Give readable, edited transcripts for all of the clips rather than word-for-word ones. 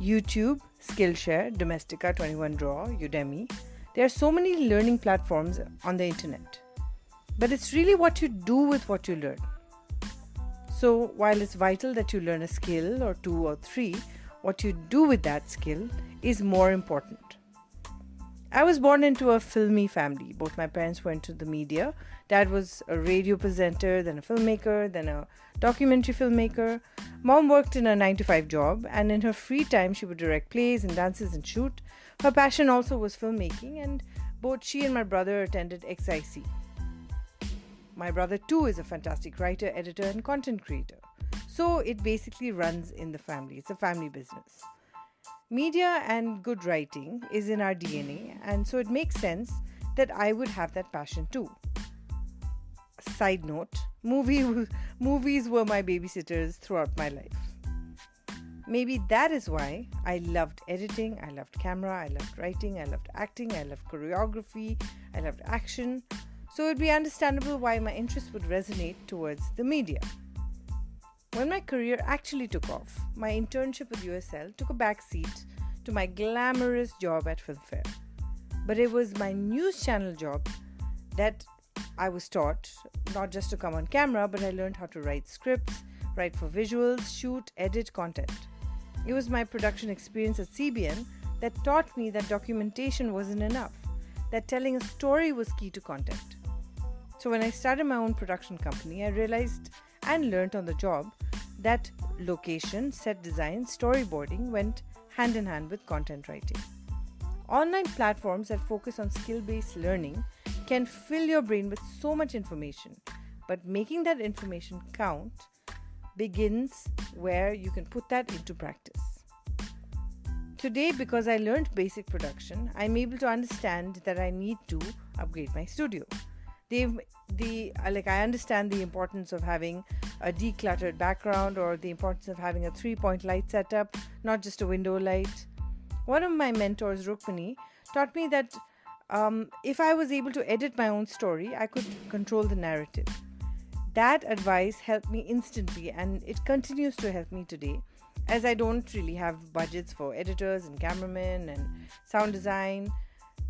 YouTube, Skillshare, Domestika, 21 Draw, Udemy. There are so many learning platforms on the internet. But it's really what you do with what you learn. So while it's vital that you learn a skill or two or three, what you do with that skill is more important. I was born into a filmy family. Both my parents were into the media. Dad was a radio presenter, then a filmmaker, then a documentary filmmaker. Mom worked in a 9-to-5 job, and in her free time she would direct plays and dances and shoot. Her passion also was filmmaking, and both she and my brother attended XIC. My brother too is a fantastic writer, editor and content creator. So it basically runs in the family. It's a family business. Media and good writing is in our DNA, and so it makes sense that I would have that passion too. Side note, movies were my babysitters throughout my life. Maybe that is why I loved editing, I loved camera, I loved writing, I loved acting, I loved choreography, I loved action. So it would be understandable why my interest would resonate towards the media. When my career actually took off, my internship with USL took a backseat to my glamorous job at Filmfare. But it was my news channel job that I was taught not just to come on camera, but I learned how to write scripts, write for visuals, shoot, edit content. It was my production experience at CBN that taught me that documentation wasn't enough, that telling a story was key to content. So when I started my own production company, I realized and learned on the job that location, set design, storyboarding went hand in hand with content writing. Online platforms that focus on skill-based learning can fill your brain with so much information, but making that information count begins where you can put that into practice. Today, because I learned basic production, I'm able to understand that I need to upgrade my studio. I understand the importance of having a decluttered background or the importance of having a 3-point light setup, not just a window light. One of my mentors, Rukmini, taught me that if I was able to edit my own story, I could control the narrative. That advice helped me instantly, and it continues to help me today, as I don't really have budgets for editors and cameramen and sound design.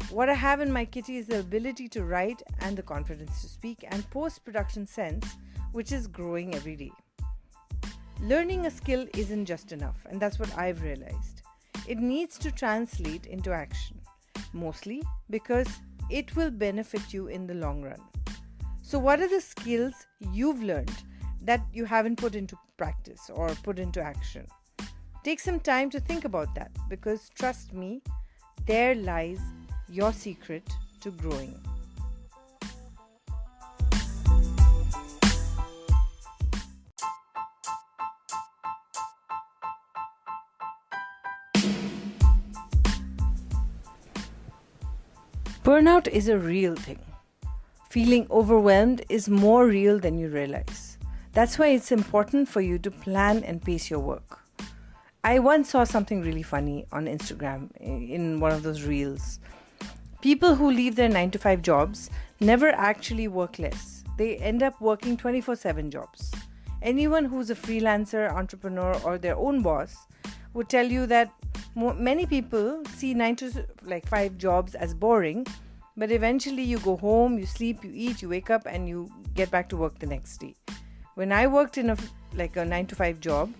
What I have in my kitty is the ability to write and the confidence to speak, and post-production sense, which is growing every day. Learning a skill isn't just enough, and that's what I've realized. It needs to translate into action, mostly because it will benefit you in the long run. So what are the skills you've learned that you haven't put into practice or put into action? Take some time to think about that, because trust me, there lies your secret to growing. Burnout is a real thing. Feeling overwhelmed is more real than you realize. That's why it's important for you to plan and pace your work. I once saw something really funny on Instagram in one of those reels. People who leave their 9-to-5 jobs never actually work less. They end up working 24/7 jobs. Anyone who's a freelancer, entrepreneur, or their own boss would tell you that many people see 9-to-5 jobs as boring, but eventually you go home, you sleep, you eat, you wake up, and you get back to work the next day. When I worked in a 9-to-5 job,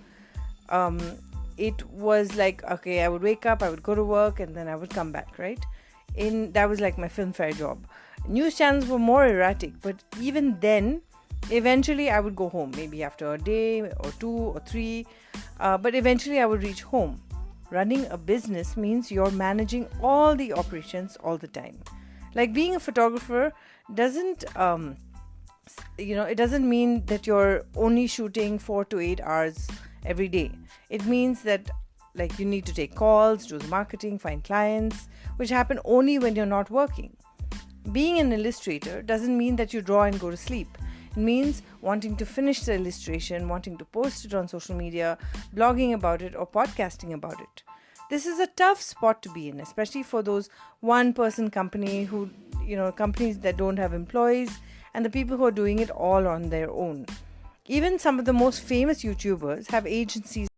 it was like, okay, I would wake up, I would go to work, and then I would come back, right? That was like my Filmfare job. News channels were more erratic, but even then, eventually I would go home, maybe after a day or 2 or 3, but eventually I would reach home. Running a business means you're managing all the operations all the time. Like being a photographer doesn't, it doesn't mean that you're only shooting 4 to 8 hours every day. It means that you need to take calls, do the marketing, find clients, which happen only when you're not working. Being an illustrator doesn't mean that you draw and go to sleep. It means wanting to finish the illustration, wanting to post it on social media, blogging about it, or podcasting about it. This is a tough spot to be in, especially for those one-person companies that don't have employees, and the people who are doing it all on their own. Even some of the most famous YouTubers have agencies